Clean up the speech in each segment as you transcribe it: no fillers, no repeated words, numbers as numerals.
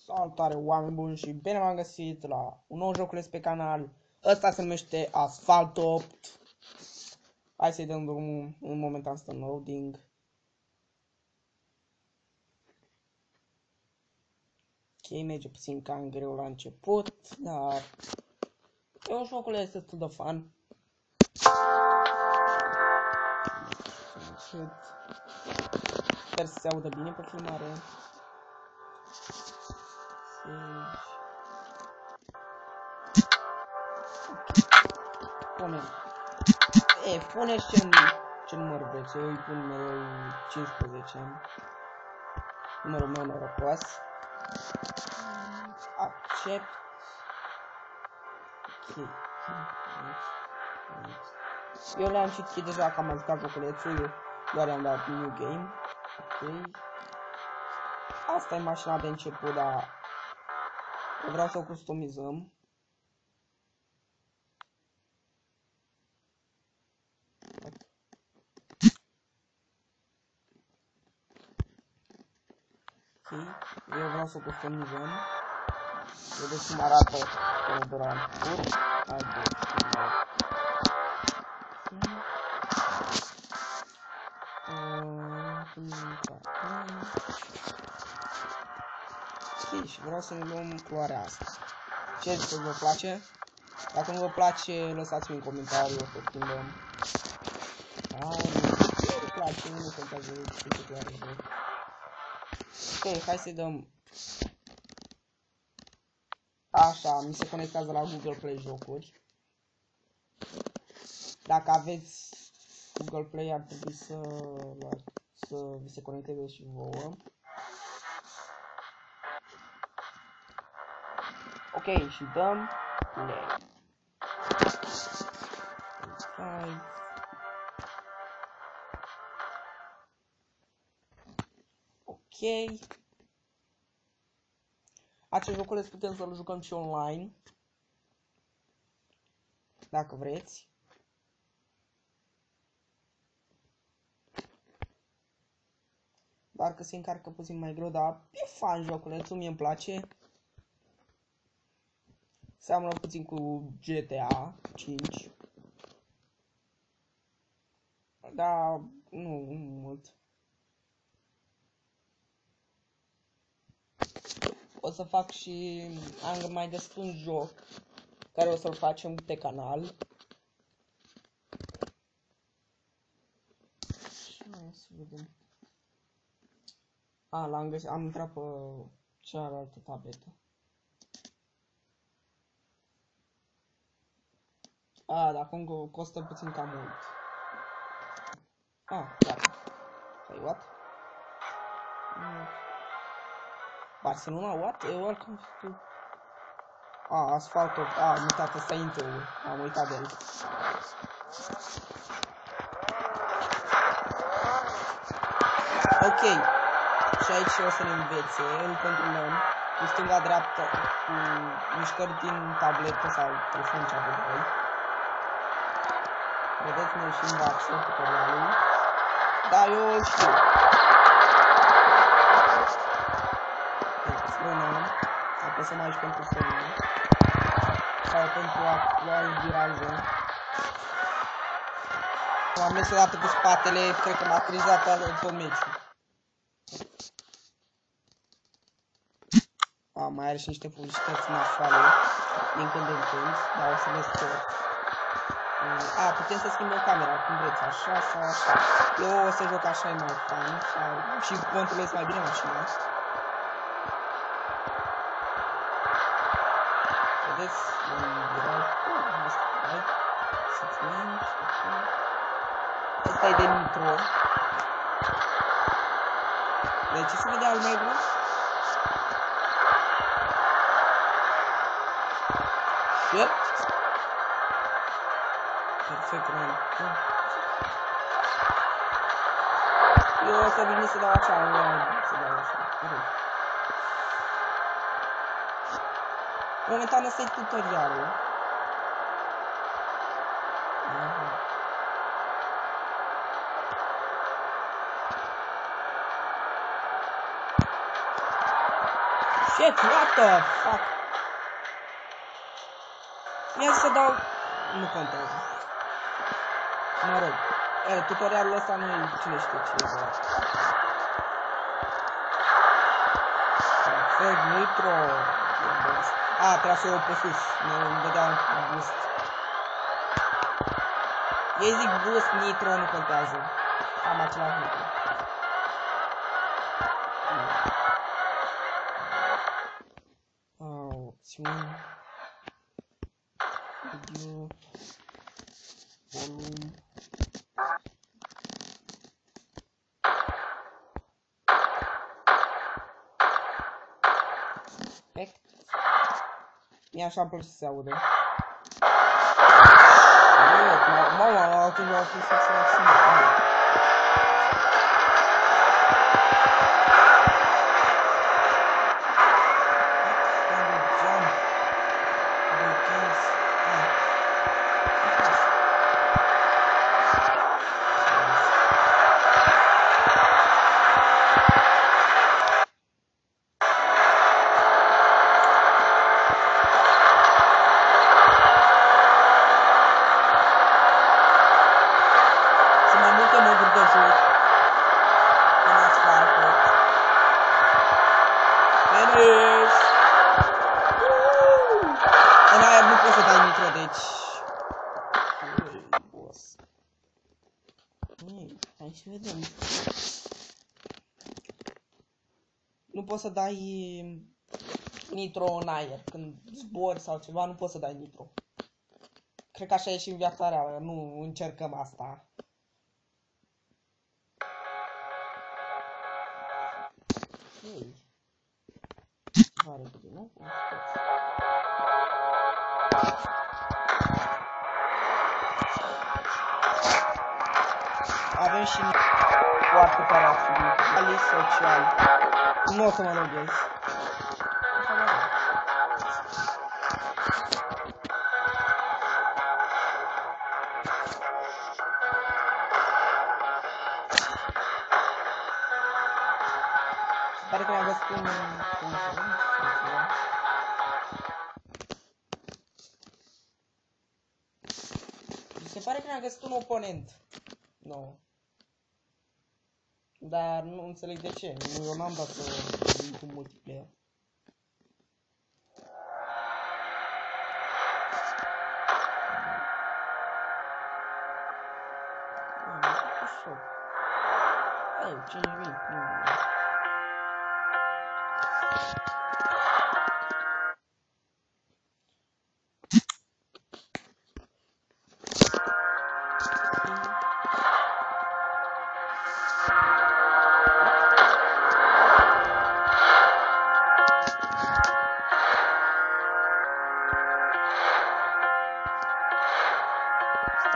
Salutare oameni buni și bine v-am găsit la un nou joculeț pe canal. Ăsta se numește Asphalt 8. Hai să-i dăm drumul, în momentan stă în loading. Ok, merge puțin cam greu la început, dar e un joculeț destul de fun. Sper să se audă bine pe filmare. Puneți ce număr vreți, eu îi pun mereu 15. Numărul meu norocos. Accept. Ok. Eu le-am citit deja că am mai jucat joculețul, eu doar i-am dat new game. Ok. Asta e mașina de început, dar eu vreau să o customizăm. Ok, eu vreau să o customizăm. Vedeți cum arată deodorant pur. Ok, și vreau să ne luăm culoarea asta. Ce ziceți, vă place? Dacă nu vă place, lăsați-mi în comentariu, o să schimbăm. Ce vă place, nu contează ce culoare vreți. Ok, hai să-i dăm. Așa, mi se conectează la Google Play jocuri. Dacă aveți Google Play, ar trebui să vi se conecteze și vouă. Ok, și dăm play. Ok. Acest joculeț putem să-l jucăm și online, dacă vreți. Doar că se încarcă puțin mai greu, dar e fan joculețul, mie îmi place. Seamănă puțin cu GTA 5. Dar nu mult. O să fac și am mai destul un joc care o să-l facem pe canal. Hai să vedem. L-am găsit, am intrat pe cealaltă tabletă. Dar acum costă puțin cam mult. Gata. Say what? Barcelona, what? Welcome to... Asphalt 8. Am uitat, ăsta e intro-ul. Am uitat de el. Ok. Și aici o să ne învețe, îl controlăm cu stânga-dreapta, cu mișcări din tabletă sau telefon ce aveți voi. Vedeți, noi și învață tutorialul. Da, eu îl știu. Frânăm, apăsăm aici pentru frână sau pentru a lua viraje. Am mers odată cu spatele, cred că m-a crizat tot meciul. Mai are și niște publicități nasoale din când în când, dar o să le scot. Putem să schimbăm camera, cum vreți, așa sau așa. Eu o să joc așa, e mai fun și controlez mai bine mașina. Vedeți? Asta e de nitro. Deci se vede al negru. Yep. Perfect, man. Eu o să vin să dau așa, să dau așa. Momentan ăsta e tutorialul. Shit, what the fuck? Mi-a zis să dau... Nu contează. Mă rog. Tutorialul ăsta nu e cine știe ce e doar. Perfect, nitro. Trebuia să o pe sus. Nu vedeam boost. Ei zic boost, nitro, nu contează. Am același lucru. Opțiuni. Video. Volum. Perfect. Mie așa îmi place să se audă. Mama, atunci au fost să se simtă. În aia nu poți să dai nitro, deci... Boss. Hai să vedem. Nu poți să dai nitro în aer. Când zbori sau ceva, nu poți să dai nitro. Cred că așa e și în viața reală. Nu încercăm asta. Repede, nu? Avem și foarte tare activități. Ali social. Nu o să mă loghez. Pare că mi-a găsit un... Se pare că mi-a găsit un oponent. Nu. Dar nu înțeleg de ce. Eu n-am dat să vin cu multiplayer. Hai, 5.000.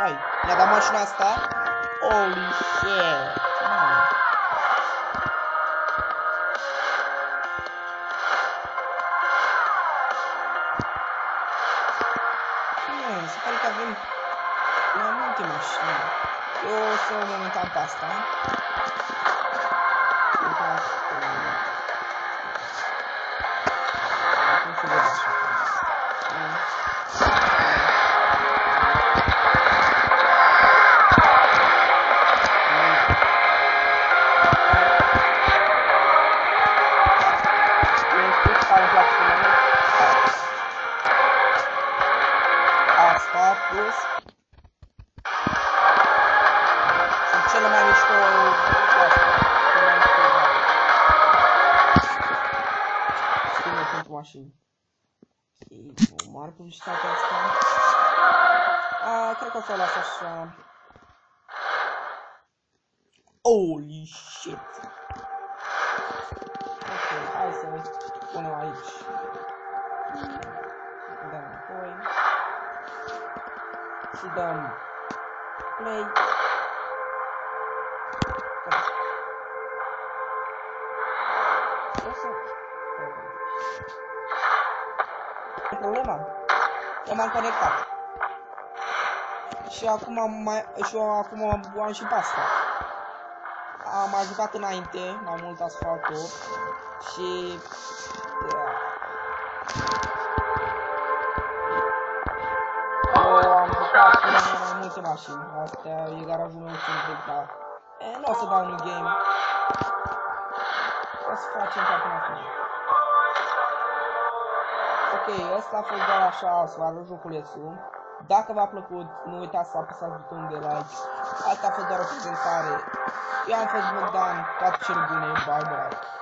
Hai, mi-a dat mașina asta. Holy shit. Se pare că avem mai multe mașini. Eu o să momentan pe asta. Acum se vede așa. Asta plus sunt cele mai mișto schimbe pentru mașini. O mare publicitate asta. Cred că o să o las așa. Holy shit. Ok, hai să punem aici. Dăm înapoi. Și dăm play. Problema? Eu m-am conectat. Și acum am și pe asta. Am mai jucat înainte, mai mult asfaltul și multe mașini. Astea e garajul meu centric, dar nu o să dau un game. O să facem ca până acum. Ok, ăsta a fost doar așa, să vă arăt joculețul. Dacă v-a plăcut, nu uitați să apăsați butonul de like. Asta a fost doar o prezentare. Eu am fost Bogdan, toate cele bune, bye bye.